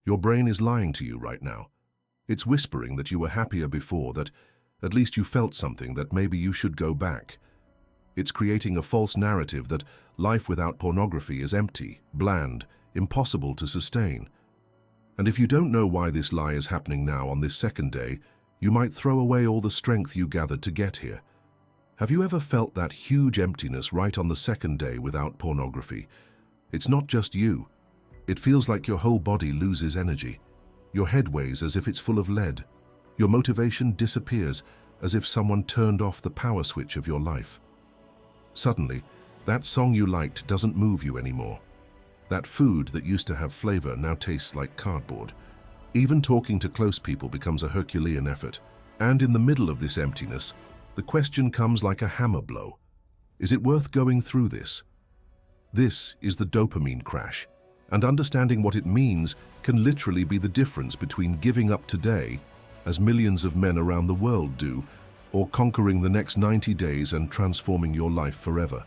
Your brain is lying to you right now. It's whispering that you were happier before, that at least you felt something, that maybe you should go back. It's creating a false narrative that life without pornography is empty, bland, impossible to sustain. And if you don't know why this lie is happening now on this second day, you might throw away all the strength you gathered to get here. Have you ever felt that huge emptiness right on the second day without pornography? It's not just you. It feels like your whole body loses energy. Your head weighs as if it's full of lead. Your motivation disappears as if someone turned off the power switch of your life. Suddenly, that song you liked doesn't move you anymore. That food that used to have flavor now tastes like cardboard. Even talking to close people becomes a Herculean effort. And in the middle of this emptiness, the question comes like a hammer blow. Is it worth going through this? This is the dopamine crash, and understanding what it means can literally be the difference between giving up today, as millions of men around the world do, or conquering the next 90 days and transforming your life forever.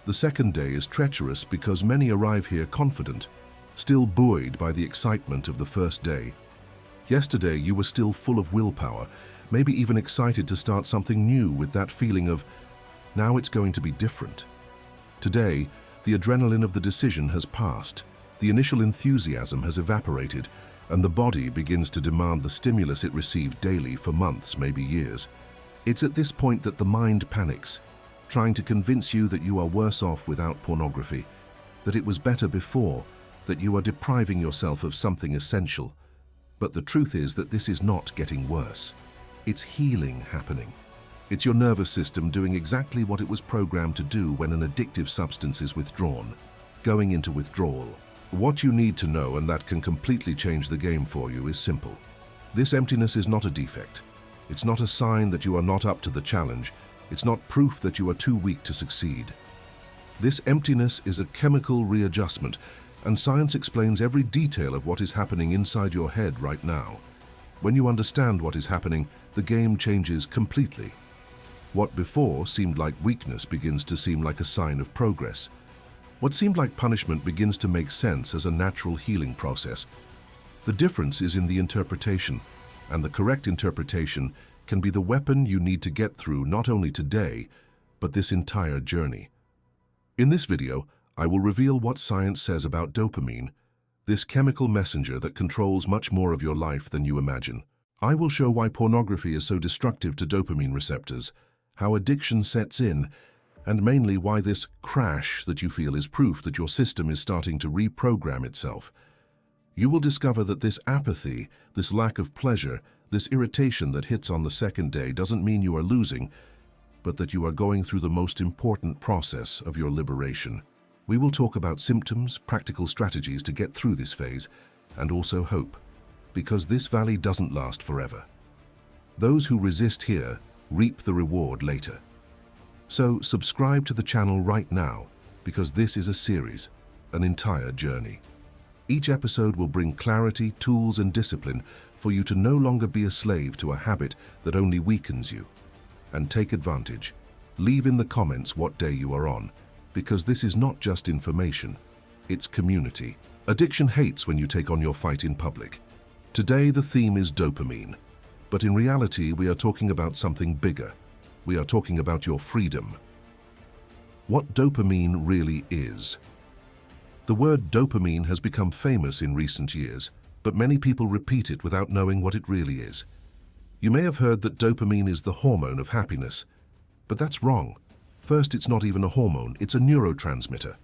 The second day is treacherous because many arrive here confident, still buoyed by the excitement of the first day. Yesterday you were still full of willpower, maybe even excited to start something new with that feeling of, now it's going to be different. Today, the adrenaline of the decision has passed, the initial enthusiasm has evaporated, and the body begins to demand the stimulus it received daily for months, maybe years. It's at this point that the mind panics, trying to convince you that you are worse off without pornography, that it was better before, that you are depriving yourself of something essential. But the truth is that this is not getting worse. It's healing happening. It's your nervous system doing exactly what it was programmed to do when an addictive substance is withdrawn, going into withdrawal. What you need to know, and that can completely change the game for you, is simple. This emptiness is not a defect. It's not a sign that you are not up to the challenge. It's not proof that you are too weak to succeed. This emptiness is a chemical readjustment, and science explains every detail of what is happening inside your head right now. When you understand what is happening, the game changes completely. What before seemed like weakness begins to seem like a sign of progress. What seemed like punishment begins to make sense as a natural healing process. The difference is in the interpretation, and the correct interpretation can be the weapon you need to get through not only today, but this entire journey. In this video, I will reveal what science says about dopamine, this chemical messenger that controls much more of your life than you imagine. I will show why pornography is so destructive to dopamine receptors, how addiction sets in, and mainly why this crash that you feel is proof that your system is starting to reprogram itself. You will discover that this apathy, this lack of pleasure, this irritation that hits on the second day doesn't mean you are losing, but that you are going through the most important process of your liberation. We will talk about symptoms, practical strategies to get through this phase, and also hope, because this valley doesn't last forever. Those who resist here reap the reward later. So subscribe to the channel right now, because this is a series, an entire journey. Each episode will bring clarity, tools, and discipline for you to no longer be a slave to a habit that only weakens you. And take advantage. Leave in the comments what day you are on, because this is not just information, it's community. Addiction hates when you take on your fight in public. Today the theme is dopamine, but in reality we are talking about something bigger. We are talking about your freedom. What dopamine really is. The word dopamine has become famous in recent years, but many people repeat it without knowing what it really is. You may have heard that dopamine is the hormone of happiness, but that's wrong. First, it's not even a hormone, it's a neurotransmitter.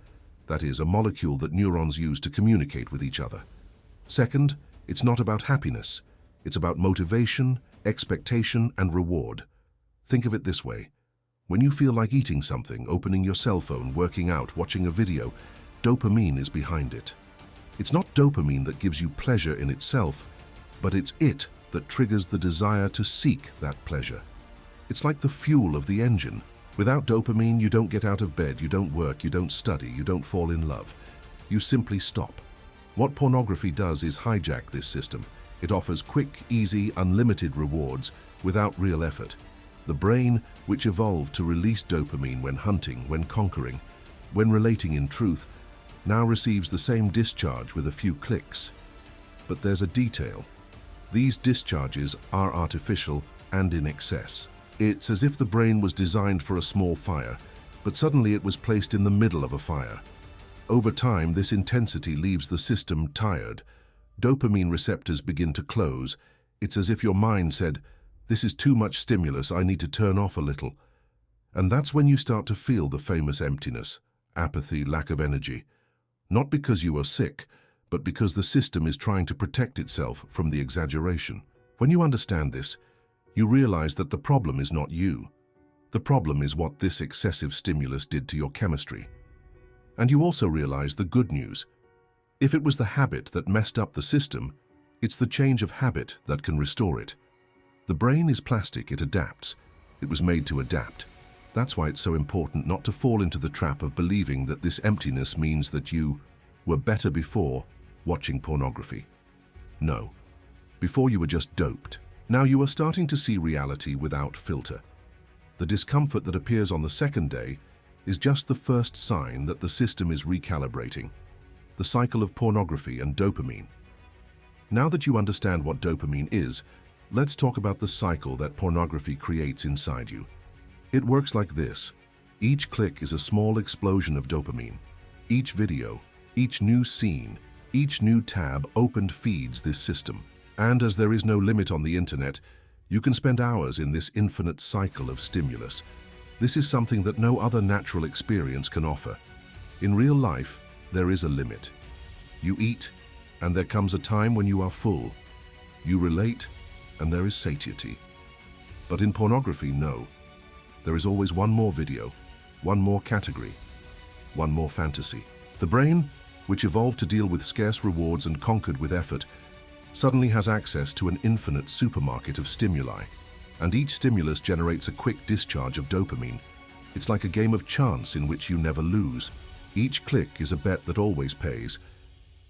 That is, a molecule that neurons use to communicate with each other. Second, it's not about happiness. It's about motivation, expectation, and reward. Think of it this way. When you feel like eating something, opening your cell phone, working out, watching a video, dopamine is behind it. It's not dopamine that gives you pleasure in itself, but it's it that triggers the desire to seek that pleasure. It's like the fuel of the engine. Without dopamine, you don't get out of bed, you don't work, you don't study, you don't fall in love. You simply stop. What pornography does is hijack this system. It offers quick, easy, unlimited rewards without real effort. The brain, which evolved to release dopamine when hunting, when conquering, when relating in truth, now receives the same discharge with a few clicks. But there's a detail. These discharges are artificial and in excess. It's as if the brain was designed for a small fire, but suddenly it was placed in the middle of a fire. Over time, this intensity leaves the system tired. Dopamine receptors begin to close. It's as if your mind said, "This is too much stimulus, I need to turn off a little." And that's when you start to feel the famous emptiness, apathy, lack of energy. Not because you are sick, but because the system is trying to protect itself from the exaggeration. When you understand this, you realize that the problem is not you. The problem is what this excessive stimulus did to your chemistry. And you also realize the good news. If it was the habit that messed up the system, it's the change of habit that can restore it. The brain is plastic, it adapts. It was made to adapt. That's why it's so important not to fall into the trap of believing that this emptiness means that you were better before watching pornography. No. Before you were just doped. Now you are starting to see reality without filter. The discomfort that appears on the second day is just the first sign that the system is recalibrating. The cycle of pornography and dopamine. Now that you understand what dopamine is, let's talk about the cycle that pornography creates inside you. It works like this. Each click is a small explosion of dopamine. Each video, each new scene, each new tab opened feeds this system. And as there is no limit on the internet, you can spend hours in this infinite cycle of stimulus. This is something that no other natural experience can offer. In real life, there is a limit. You eat, and there comes a time when you are full. You relate, and there is satiety. But in pornography, no. There is always one more video, one more category, one more fantasy. The brain, which evolved to deal with scarce rewards and conquered with effort, suddenly has access to an infinite supermarket of stimuli, and each stimulus generates a quick discharge of dopamine. It's like a game of chance in which you never lose. Each click is a bet that always pays.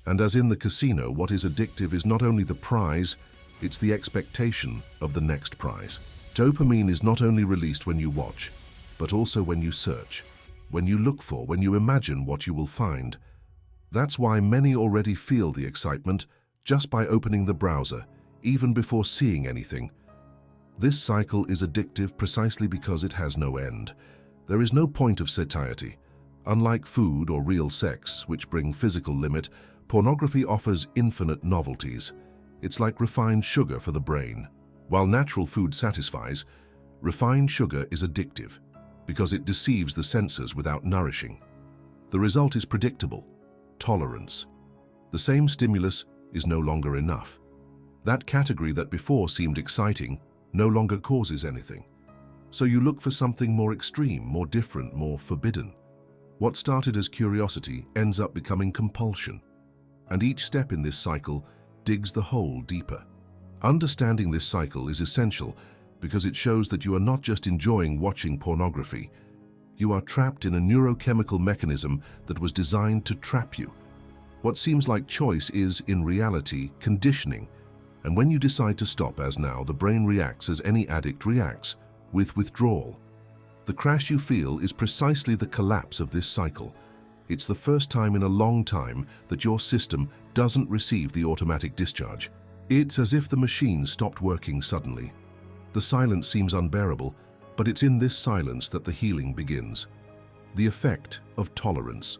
And as in the casino, what is addictive is not only the prize, it's the expectation of the next prize. Dopamine is not only released when you watch, but also when you search, when you look for, when you imagine what you will find. That's why many already feel the excitement just by opening the browser, even before seeing anything. This cycle is addictive precisely because it has no end. There is no point of satiety. Unlike food or real sex, which bring physical limit, pornography offers infinite novelties. It's like refined sugar for the brain. While natural food satisfies, refined sugar is addictive because it deceives the senses without nourishing. The result is predictable: tolerance. The same stimulus is no longer enough. That category that before seemed exciting no longer causes anything. So you look for something more extreme, more different, more forbidden. What started as curiosity ends up becoming compulsion. And each step in this cycle digs the hole deeper. Understanding this cycle is essential because it shows that you are not just enjoying watching pornography. You are trapped in a neurochemical mechanism that was designed to trap you. What seems like choice is, in reality, conditioning. And when you decide to stop, as now, the brain reacts as any addict reacts, with withdrawal. The crash you feel is precisely the collapse of this cycle. It's the first time in a long time that your system doesn't receive the automatic discharge. It's as if the machine stopped working suddenly. The silence seems unbearable, but it's in this silence that the healing begins. The effect of tolerance.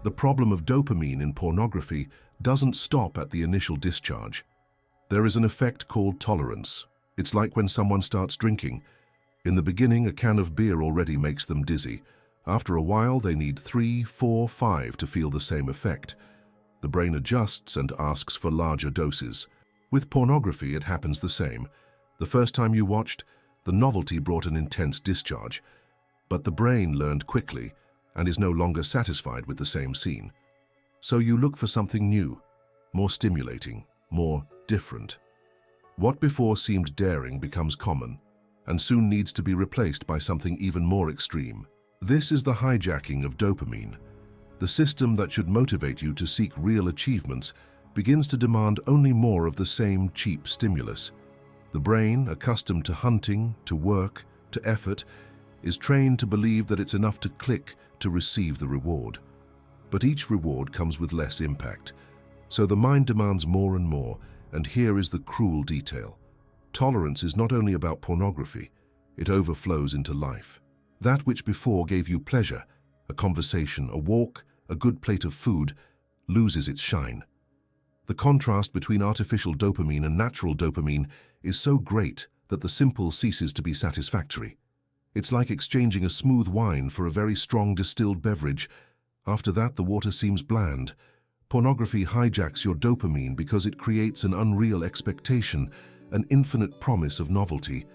The problem of dopamine in pornography doesn't stop at the initial discharge. There is an effect called tolerance. It's like when someone starts drinking. In the beginning, a can of beer already makes them dizzy. After a while, they need 3, 4, 5 to feel the same effect. The brain adjusts and asks for larger doses. With pornography, it happens the same. The first time you watched, the novelty brought an intense discharge. But the brain learned quickly and is no longer satisfied with the same scene. So you look for something new, more stimulating, more different. What before seemed daring becomes common, and soon needs to be replaced by something even more extreme. This is the hijacking of dopamine. The system that should motivate you to seek real achievements begins to demand only more of the same cheap stimulus. The brain, accustomed to hunting, to work, to effort, is trained to believe that it's enough to click to receive the reward. But each reward comes with less impact. So the mind demands more and more, and here is the cruel detail. Tolerance is not only about pornography, it overflows into life. That which before gave you pleasure, a conversation, a walk, a good plate of food, loses its shine. The contrast between artificial dopamine and natural dopamine is so great that the simple ceases to be satisfactory. It's like exchanging a smooth wine for a very strong distilled beverage. After that, the water seems bland. Pornography hijacks your dopamine because it creates an unreal expectation, an infinite promise of novelty.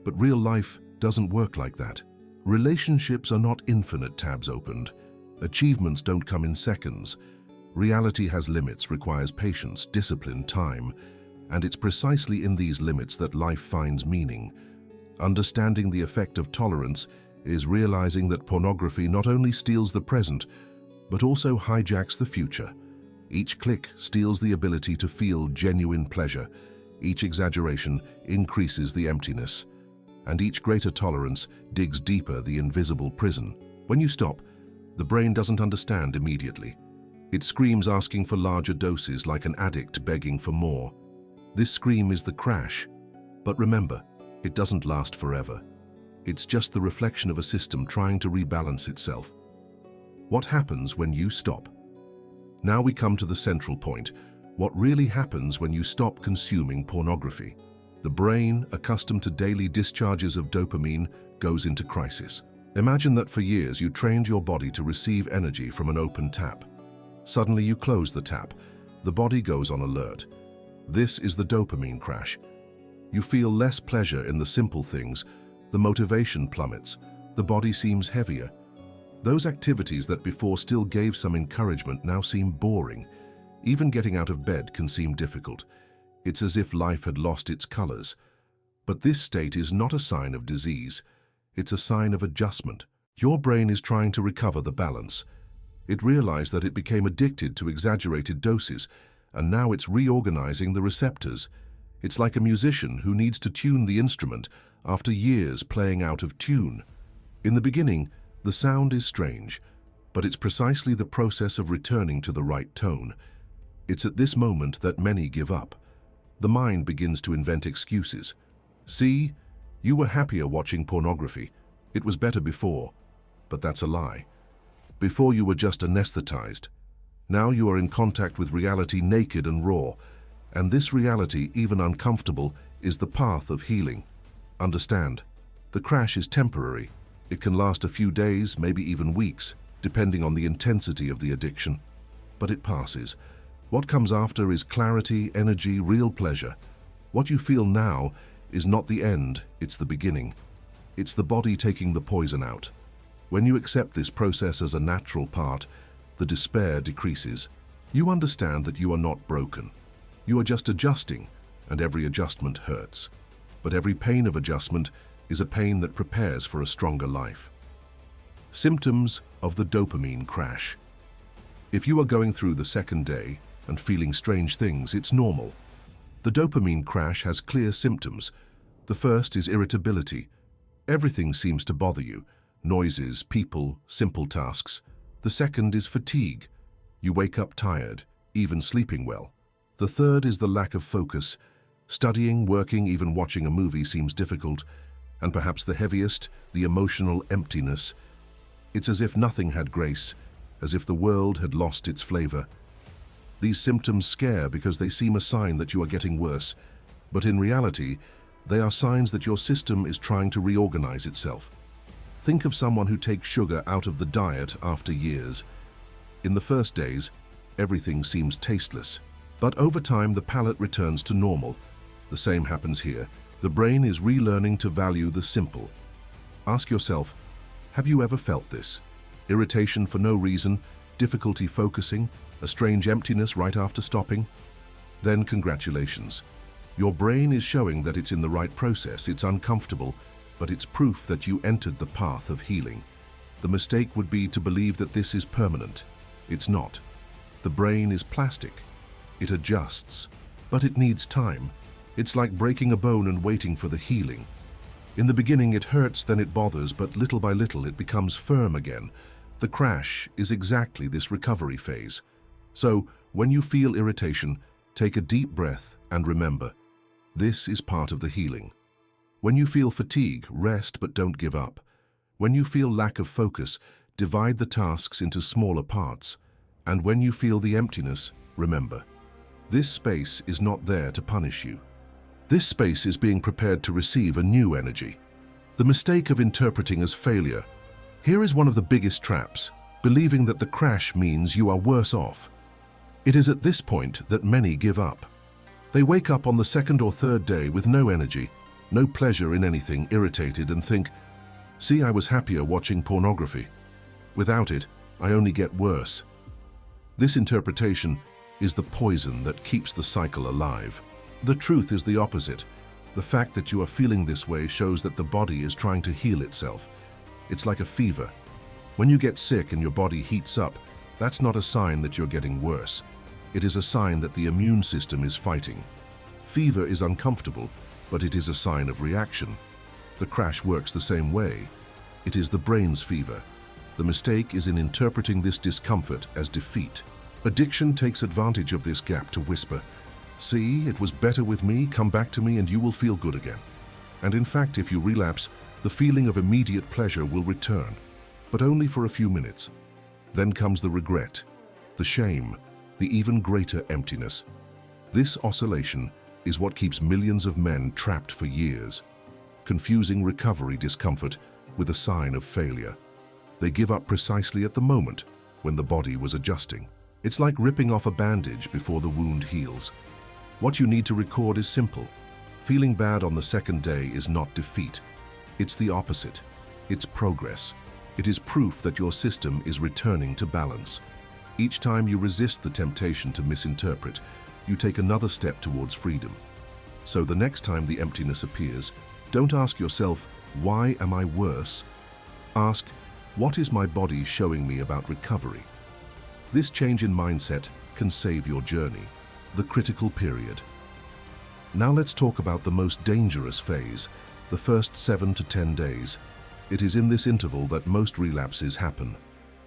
But real life doesn't work like that. Relationships are not infinite tabs opened. Achievements don't come in seconds. Reality has limits, requires patience, discipline, time, and it's precisely in these limits that life finds meaning. Understanding the effect of tolerance is realizing that pornography not only steals the present, but also hijacks the future. Each click steals the ability to feel genuine pleasure. Each exaggeration increases the emptiness, and each greater tolerance digs deeper the invisible prison. When you stop, the brain doesn't understand immediately. It screams asking for larger doses like an addict begging for more. This scream is the crash. But remember, it doesn't last forever. It's just the reflection of a system trying to rebalance itself. What happens when you stop? Now we come to the central point. What really happens when you stop consuming pornography? The brain, accustomed to daily discharges of dopamine, goes into crisis. Imagine that for years you trained your body to receive energy from an open tap. Suddenly you close the tap. The body goes on alert. This is the dopamine crash. You feel less pleasure in the simple things. The motivation plummets. The body seems heavier. Those activities that before still gave some encouragement now seem boring. Even getting out of bed can seem difficult. It's as if life had lost its colors. But this state is not a sign of disease. It's a sign of adjustment. Your brain is trying to recover the balance. It realized that it became addicted to exaggerated doses, and now it's reorganizing the receptors. It's like a musician who needs to tune the instrument after years playing out of tune. In the beginning, the sound is strange, but it's precisely the process of returning to the right tone. It's at this moment that many give up. The mind begins to invent excuses. See, you were happier watching pornography. It was better before. But that's a lie. Before you were just anesthetized. Now you are in contact with reality naked and raw. And this reality, even uncomfortable, is the path of healing. Understand, the crash is temporary. It can last a few days, maybe even weeks, depending on the intensity of the addiction. But it passes. What comes after is clarity, energy, real pleasure. What you feel now is not the end, it's the beginning. It's the body taking the poison out. When you accept this process as a natural part, the despair decreases. You understand that you are not broken. You are just adjusting, and every adjustment hurts. But every pain of adjustment is a pain that prepares for a stronger life. Symptoms of the dopamine crash. If you are going through the second day and feeling strange things, it's normal. The dopamine crash has clear symptoms. The first is irritability. Everything seems to bother you. Noises, people, simple tasks. The second is fatigue. You wake up tired, even sleeping well. The third is the lack of focus. Studying, working, even watching a movie seems difficult. And perhaps the heaviest, the emotional emptiness. It's as if nothing had grace, as if the world had lost its flavor. These symptoms scare because they seem a sign that you are getting worse. But in reality, they are signs that your system is trying to reorganize itself. Think of someone who takes sugar out of the diet after years. In the first days, everything seems tasteless. But over time, the palate returns to normal. The same happens here. The brain is relearning to value the simple. Ask yourself, have you ever felt this? Irritation for no reason, difficulty focusing, a strange emptiness right after stopping? Then congratulations. Your brain is showing that it's in the right process. It's uncomfortable, but it's proof that you entered the path of healing. The mistake would be to believe that this is permanent. It's not. The brain is plastic. It adjusts, but it needs time. It's like breaking a bone and waiting for the healing. In the beginning it hurts, then it bothers, but little by little it becomes firm again. The crash is exactly this recovery phase. So, When you feel irritation, take a deep breath and remember, this is part of the healing. When you feel fatigue, rest but don't give up. When you feel lack of focus, divide the tasks into smaller parts. And when you feel the emptiness, remember, this space is not there to punish you. This space is being prepared to receive a new energy. The mistake of interpreting as failure. Here is one of the biggest traps, believing that the crash means you are worse off. It is at this point that many give up. They wake up on the second or third day with no energy, no pleasure in anything, irritated, and think, see, I was happier watching pornography. Without it, I only get worse. This interpretation is the poison that keeps the cycle alive. The truth is the opposite. The fact that you are feeling this way shows that the body is trying to heal itself. It's like a fever. When you get sick and your body heats up, that's not a sign that you're getting worse. It is a sign that the immune system is fighting. Fever is uncomfortable, but it is a sign of reaction. The crash works the same way. It is the brain's fever. The mistake is in interpreting this discomfort as defeat. Addiction takes advantage of this gap to whisper, see, it was better with me, come back to me and you will feel good again. And in fact, if you relapse, the feeling of immediate pleasure will return, but only for a few minutes. Then comes the regret, the shame, the even greater emptiness. This oscillation is what keeps millions of men trapped for years, confusing recovery discomfort with a sign of failure. They give up precisely at the moment when the body was adjusting. It's like ripping off a bandage before the wound heals. What you need to record is simple. Feeling bad on the second day is not defeat. It's the opposite. It's progress. It is proof that your system is returning to balance. Each time you resist the temptation to misinterpret, you take another step towards freedom. So the next time the emptiness appears, don't ask yourself, why am I worse? Ask, what is my body showing me about recovery? This change in mindset can save your journey. The critical period. Now let's talk about the most dangerous phase, the first 7 to 10 days. It is in this interval that most relapses happen.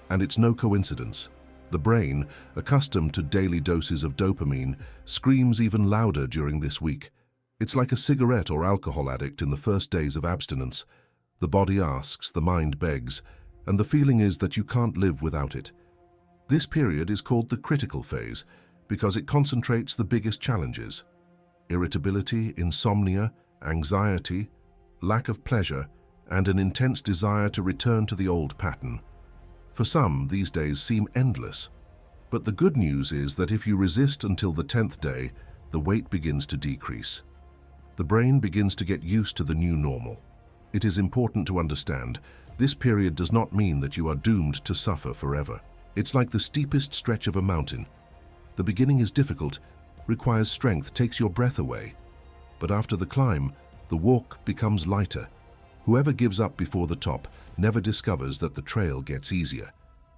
And it's no coincidence. The brain, accustomed to daily doses of dopamine, screams even louder during this week. It's like a cigarette or alcohol addict in the first days of abstinence. The body asks, the mind begs, and the feeling is that you can't live without it. This period is called the critical phase because it concentrates the biggest challenges: irritability, insomnia, anxiety, lack of pleasure, and an intense desire to return to the old pattern. For some, these days seem endless. But the good news is that if you resist until the 10th day, the weight begins to decrease. The brain begins to get used to the new normal. It is important to understand, this period does not mean that you are doomed to suffer forever. It's like the steepest stretch of a mountain. The beginning is difficult, requires strength, takes your breath away. But after the climb, the walk becomes lighter. Whoever gives up before the top never discovers that the trail gets easier.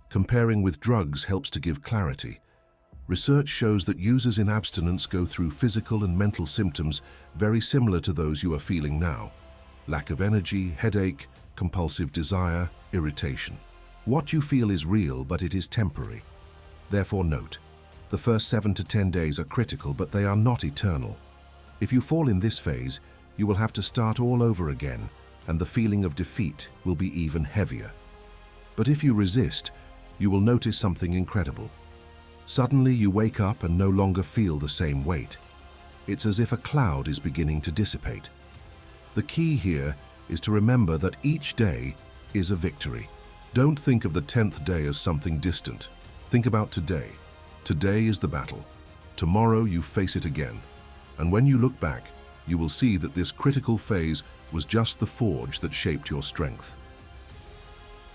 Comparing with drugs helps to give clarity. Research shows that users in abstinence go through physical and mental symptoms very similar to those you are feeling now. Lack of energy, headache, compulsive desire, irritation. What you feel is real, but it is temporary. Therefore note, the first 7 to 10 days are critical, but they are not eternal. If you fall in this phase, you will have to start all over again, and the feeling of defeat will be even heavier. But if you resist, you will notice something incredible. Suddenly you wake up and no longer feel the same weight. It's as if a cloud is beginning to dissipate. The key here is to remember that each day is a victory. Don't think of the 10th day as something distant. Think about today. Today is the battle. Tomorrow you face it again. And when you look back, you will see that this critical phase was just the forge that shaped your strength.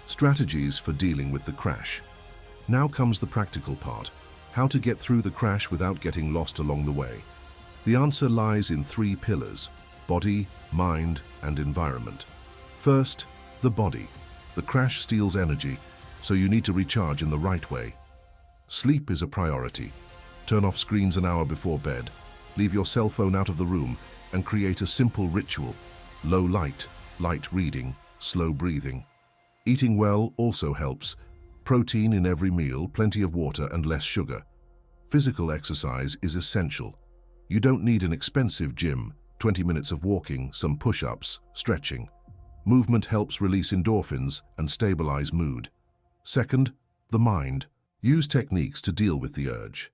Strategies for dealing with the crash. Now comes the practical part. How to get through the crash without getting lost along the way. The answer lies in 3 pillars: body, mind, and environment. First, the body. The crash steals energy, so you need to recharge in the right way. Sleep is a priority. Turn off screens an hour before bed. Leave your cell phone out of the room and create a simple ritual. Low light, light reading, slow breathing. Eating well also helps. Protein in every meal, plenty of water and less sugar. Physical exercise is essential. You don't need an expensive gym, 20 minutes of walking, some push-ups, stretching. Movement helps release endorphins and stabilize mood. Second, the mind. Use techniques to deal with the urge.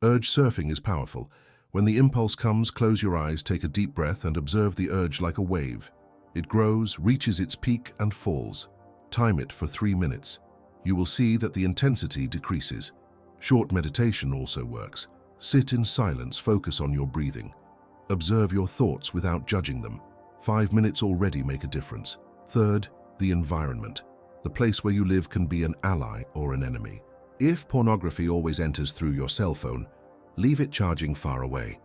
Urge surfing is powerful. When the impulse comes, close your eyes, take a deep breath, and observe the urge like a wave. It grows, reaches its peak, and falls. Time it for 3 minutes. You will see that the intensity decreases. Short meditation also works. Sit in silence, focus on your breathing. Observe your thoughts without judging them. 5 minutes already make a difference. Third, the environment. The place where you live can be an ally or an enemy. If pornography always enters through your cell phone, leave it charging far away.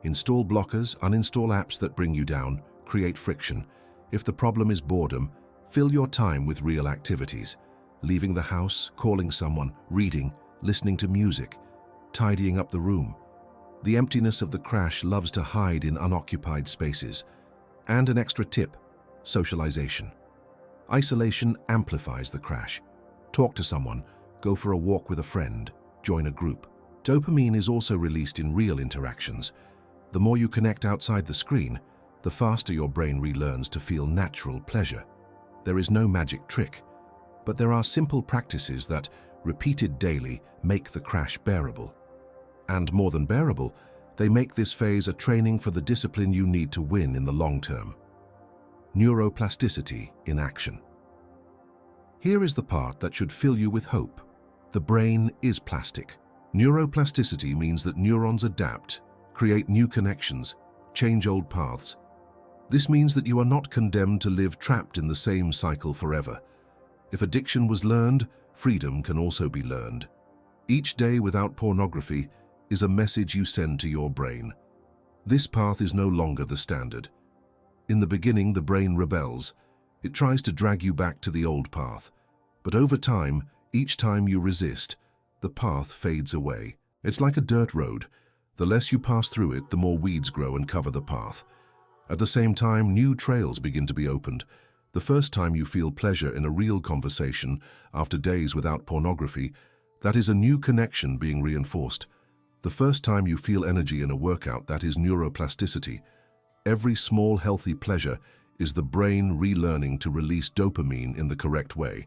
Install blockers, uninstall apps that bring you down, create friction. If the problem is boredom, fill your time with real activities. Leaving the house, calling someone, reading, listening to music, tidying up the room. The emptiness of the crash loves to hide in unoccupied spaces. And an extra tip, socialization. Isolation amplifies the crash. Talk to someone, go for a walk with a friend, join a group. Dopamine is also released in real interactions. The more you connect outside the screen, the faster your brain relearns to feel natural pleasure. There is no magic trick, but there are simple practices that, repeated daily, make the crash bearable. And more than bearable, they make this phase a training for the discipline you need to win in the long term. Neuroplasticity in action. Here is the part that should fill you with hope. The brain is plastic. Neuroplasticity means that neurons adapt, create new connections, change old paths. This means that you are not condemned to live trapped in the same cycle forever. If addiction was learned, freedom can also be learned. Each day without pornography is a message you send to your brain. This path is no longer the standard. In the beginning, the brain rebels. It tries to drag you back to the old path. But over time, each time you resist, the path fades away. It's like a dirt road. The less you pass through it, the more weeds grow and cover the path. At the same time, new trails begin to be opened. The first time you feel pleasure in a real conversation after days without pornography, that is a new connection being reinforced. The first time you feel energy in a workout, that is neuroplasticity. Every small healthy pleasure is the brain relearning to release dopamine in the correct way.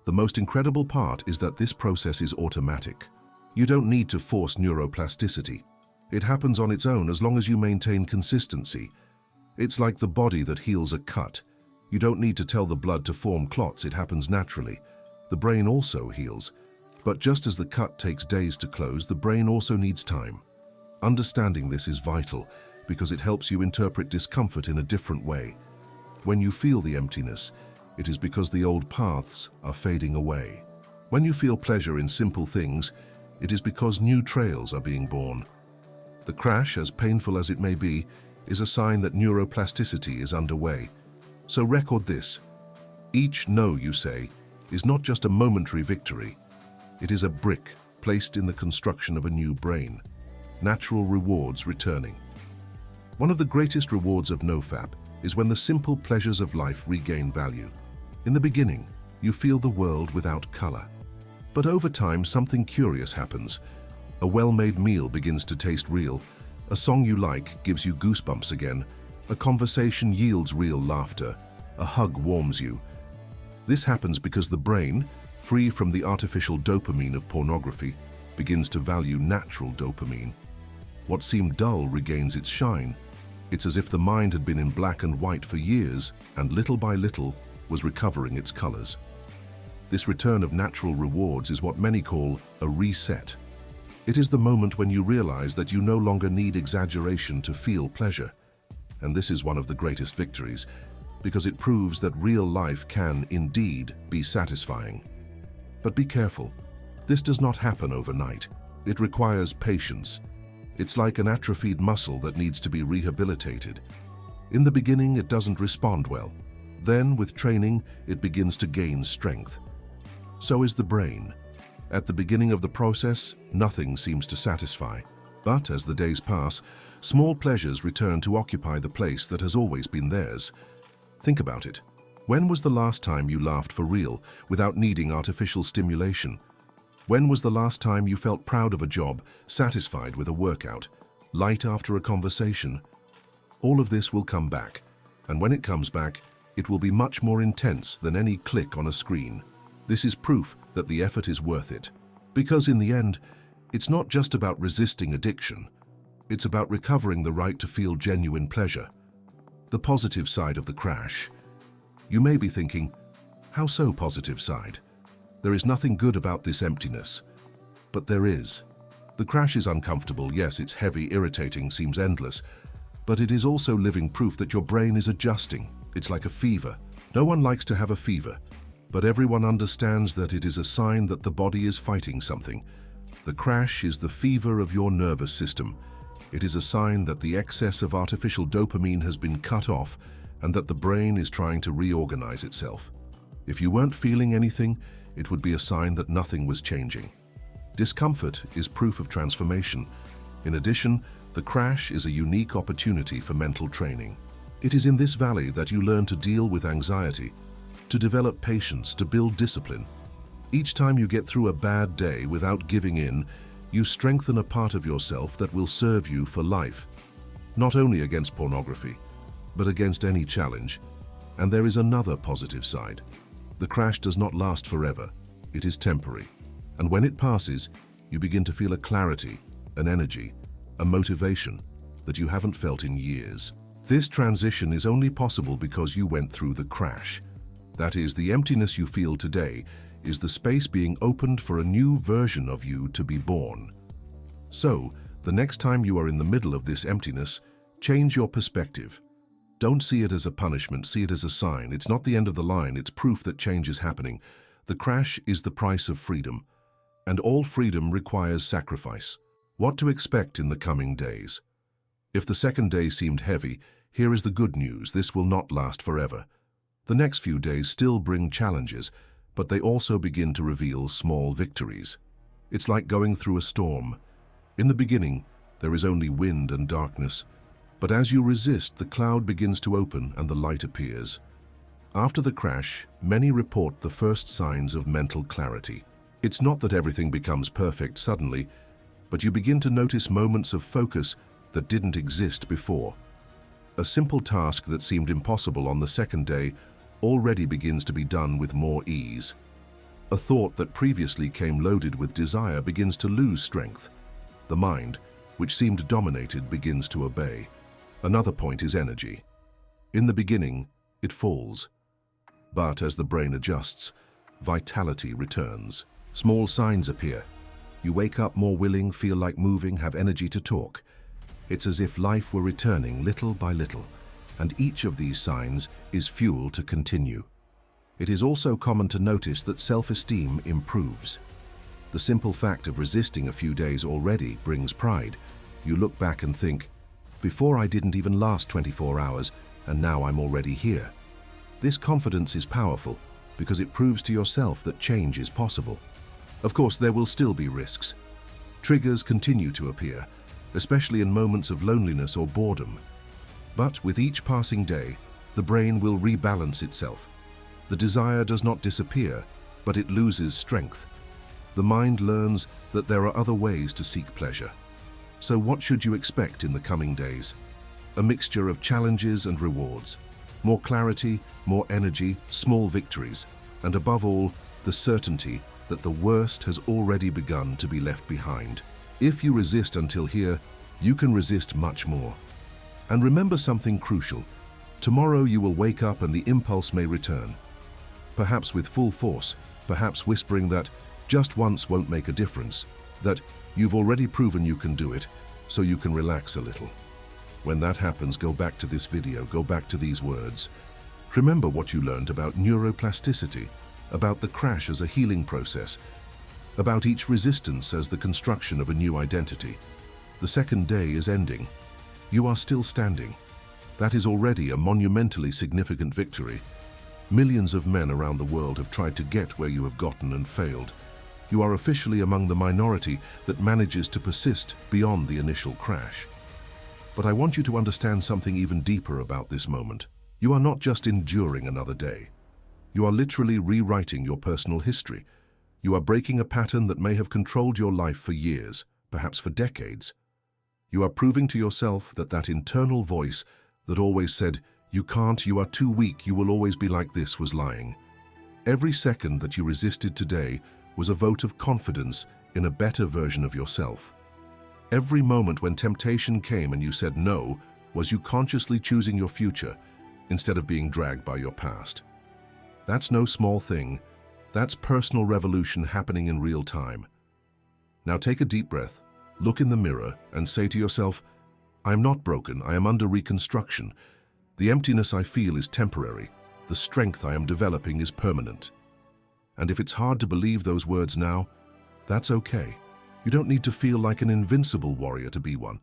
The most incredible part is that this process is automatic. You don't need to force neuroplasticity. It happens on its own as long as you maintain consistency. It's like the body that heals a cut. You don't need to tell the blood to form clots, it happens naturally. The brain also heals. But just as the cut takes days to close, the brain also needs time. Understanding this is vital because it helps you interpret discomfort in a different way. When you feel the emptiness, it is because the old paths are fading away. When you feel pleasure in simple things, it is because new trails are being born. The crash, as painful as it may be, is a sign that neuroplasticity is underway. So record this. Each no you say is not just a momentary victory. It is a brick placed in the construction of a new brain. Natural rewards returning. One of the greatest rewards of NoFap is when the simple pleasures of life regain value. In the beginning, you feel the world without color. But over time, something curious happens. A well-made meal begins to taste real. A song you like gives you goosebumps again. A conversation yields real laughter. A hug warms you. This happens because the brain, free from the artificial dopamine of pornography, begins to value natural dopamine. What seemed dull regains its shine. It's as if the mind had been in black and white for years and little by little was recovering its colors. This return of natural rewards is what many call a reset. It is the moment when you realize that you no longer need exaggeration to feel pleasure. And this is one of the greatest victories, because it proves that real life can indeed be satisfying. But be careful. This does not happen overnight. It requires patience. It's like an atrophied muscle that needs to be rehabilitated. In the beginning, it doesn't respond well. Then, with training, it begins to gain strength. So is the brain. At the beginning of the process, nothing seems to satisfy. But as the days pass, small pleasures return to occupy the place that has always been theirs. Think about it. When was the last time you laughed for real, without needing artificial stimulation? When was the last time you felt proud of a job, satisfied with a workout, light after a conversation? All of this will come back, and when it comes back, it will be much more intense than any click on a screen. This is proof that the effort is worth it. Because in the end, it's not just about resisting addiction. It's about recovering the right to feel genuine pleasure. The positive side of the crash. You may be thinking, how so positive side? There is nothing good about this emptiness. But there is. The crash is uncomfortable, yes, it's heavy, irritating, seems endless, but it is also living proof that your brain is adjusting. It's like a fever. No one likes to have a fever, but everyone understands that it is a sign that the body is fighting something. The crash is the fever of your nervous system. It is a sign that the excess of artificial dopamine has been cut off and that the brain is trying to reorganize itself. If you weren't feeling anything, it would be a sign that nothing was changing. Discomfort is proof of transformation. In addition, the crash is a unique opportunity for mental training. It is in this valley that you learn to deal with anxiety, to develop patience, to build discipline. Each time you get through a bad day without giving in, you strengthen a part of yourself that will serve you for life, not only against pornography, but against any challenge. And there is another positive side. The crash does not last forever. It is temporary. And when it passes, you begin to feel a clarity, an energy, a motivation that you haven't felt in years. This transition is only possible because you went through the crash. That is, the emptiness you feel today is the space being opened for a new version of you to be born. So, the next time you are in the middle of this emptiness, change your perspective. Don't see it as a punishment, see it as a sign. It's not the end of the line, it's proof that change is happening. The crash is the price of freedom, and all freedom requires sacrifice. What to expect in the coming days? If the second day seemed heavy, here is the good news: this will not last forever. The next few days still bring challenges, but they also begin to reveal small victories. It's like going through a storm. In the beginning, there is only wind and darkness, but as you resist, the cloud begins to open and the light appears. After the crash, many report the first signs of mental clarity. It's not that everything becomes perfect suddenly, but you begin to notice moments of focus that didn't exist before. A simple task that seemed impossible on the second day already begins to be done with more ease. A thought that previously came loaded with desire begins to lose strength. The mind, which seemed dominated, begins to obey. Another point is energy. In the beginning, it falls. But as the brain adjusts, vitality returns. Small signs appear. You wake up more willing, feel like moving, have energy to talk. It's as if life were returning little by little, and each of these signs is fuel to continue. It is also common to notice that self-esteem improves. The simple fact of resisting a few days already brings pride. You look back and think, before I didn't even last 24 hours, and now I'm already here. This confidence is powerful because it proves to yourself that change is possible. Of course, there will still be risks. Triggers continue to appear, especially in moments of loneliness or boredom. But with each passing day, the brain will rebalance itself. The desire does not disappear, but it loses strength. The mind learns that there are other ways to seek pleasure. So what should you expect in the coming days? A mixture of challenges and rewards. More clarity, more energy, small victories, and above all, the certainty that the worst has already begun to be left behind. If you resist until here, you can resist much more. And remember something crucial. Tomorrow you will wake up and the impulse may return. Perhaps with full force, perhaps whispering that just once won't make a difference, that you've already proven you can do it, so you can relax a little. When that happens, go back to this video, go back to these words. Remember what you learned about neuroplasticity, about the crash as a healing process, about each resistance as the construction of a new identity. The second day is ending. You are still standing. That is already a monumentally significant victory. Millions of men around the world have tried to get where you have gotten and failed. You are officially among the minority that manages to persist beyond the initial crash. But I want you to understand something even deeper about this moment. You are not just enduring another day. You are literally rewriting your personal history. You are breaking a pattern that may have controlled your life for years, perhaps for decades. You are proving to yourself that that internal voice that always said, "You can't, you are too weak, you will always be like this," was lying. Every second that you resisted today was a vote of confidence in a better version of yourself. Every moment when temptation came and you said no was you consciously choosing your future instead of being dragged by your past. That's no small thing. That's personal revolution happening in real time. Now take a deep breath, look in the mirror, and say to yourself, "I am not broken, I am under reconstruction. The emptiness I feel is temporary. The strength I am developing is permanent." And if it's hard to believe those words now, that's okay. You don't need to feel like an invincible warrior to be one.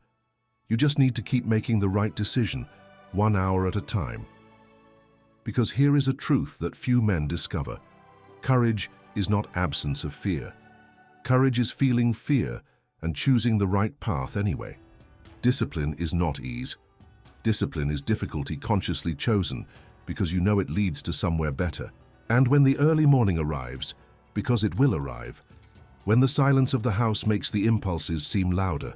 You just need to keep making the right decision, 1 hour at a time. Because here is a truth that few men discover. Courage is not absence of fear. Courage is feeling fear and choosing the right path anyway. Discipline is not ease. Discipline is difficulty consciously chosen because you know it leads to somewhere better. And when the early morning arrives, because it will arrive, when the silence of the house makes the impulses seem louder,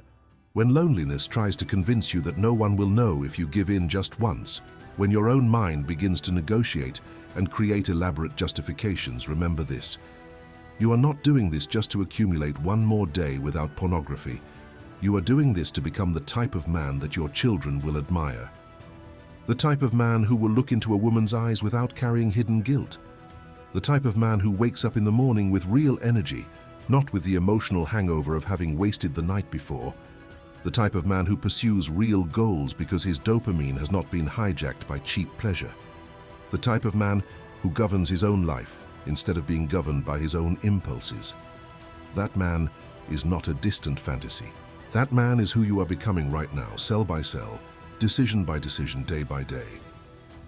when loneliness tries to convince you that no one will know if you give in just once, when your own mind begins to negotiate and create elaborate justifications, remember this. You are not doing this just to accumulate one more day without pornography. You are doing this to become the type of man that your children will admire. The type of man who will look into a woman's eyes without carrying hidden guilt. The type of man who wakes up in the morning with real energy, not with the emotional hangover of having wasted the night before. The type of man who pursues real goals because his dopamine has not been hijacked by cheap pleasure. The type of man who governs his own life instead of being governed by his own impulses. That man is not a distant fantasy. That man is who you are becoming right now, cell by cell, decision by decision, day by day.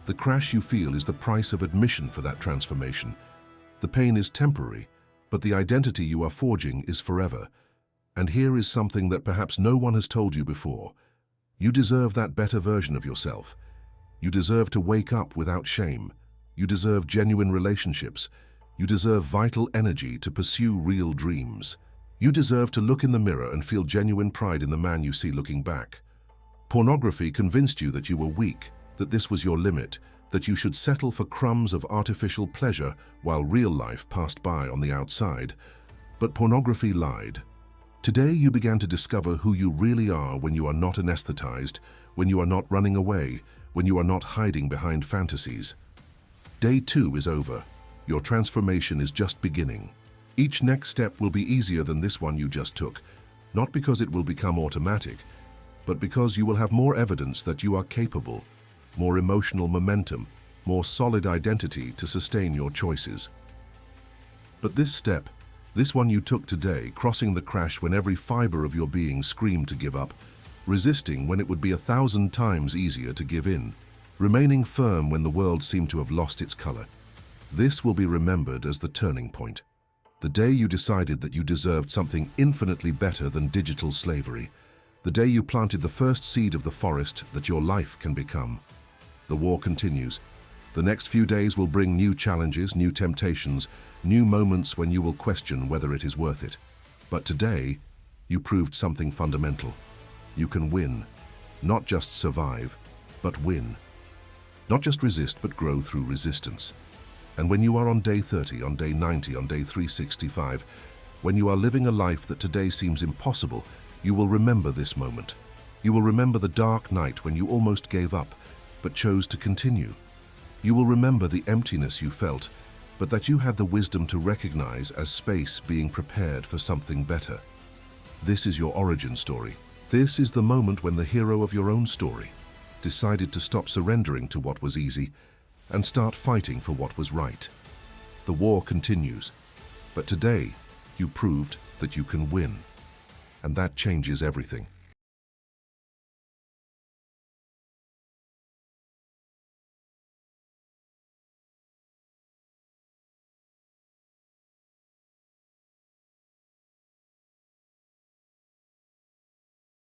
The crash you feel is the price of admission for that transformation. The pain is temporary, but the identity you are forging is forever. And here is something that perhaps no one has told you before. You deserve that better version of yourself. You deserve to wake up without shame. You deserve genuine relationships. You deserve vital energy to pursue real dreams. You deserve to look in the mirror and feel genuine pride in the man you see looking back. Pornography convinced you that you were weak, that this was your limit, that you should settle for crumbs of artificial pleasure while real life passed by on the outside. But pornography lied. Today you began to discover who you really are when you are not anesthetized, when you are not running away, when you are not hiding behind fantasies. Day 2 is over. Your transformation is just beginning. Each next step will be easier than this one you just took, not because it will become automatic, but because you will have more evidence that you are capable, more emotional momentum, more solid identity to sustain your choices. But this step, this one you took today, crossing the crash when every fiber of your being screamed to give up, resisting when it would be 1,000 times easier to give in, remaining firm when the world seemed to have lost its color. This will be remembered as the turning point. The day you decided that you deserved something infinitely better than digital slavery. The day you planted the first seed of the forest that your life can become. The war continues. The next few days will bring new challenges, new temptations, new moments when you will question whether it is worth it. But today, you proved something fundamental. You can win. Not just survive, but win. Not just resist, but grow through resistance. And when you are on day 30, on day 90, on day 365, when you are living a life that today seems impossible, you will remember this moment. You will remember the dark night when you almost gave up, but chose to continue. You will remember the emptiness you felt, but that you had the wisdom to recognize as space being prepared for something better. This is your origin story. This is the moment when the hero of your own story decided to stop surrendering to what was easy and start fighting for what was right. The war continues, but today you proved that you can win, and that changes everything.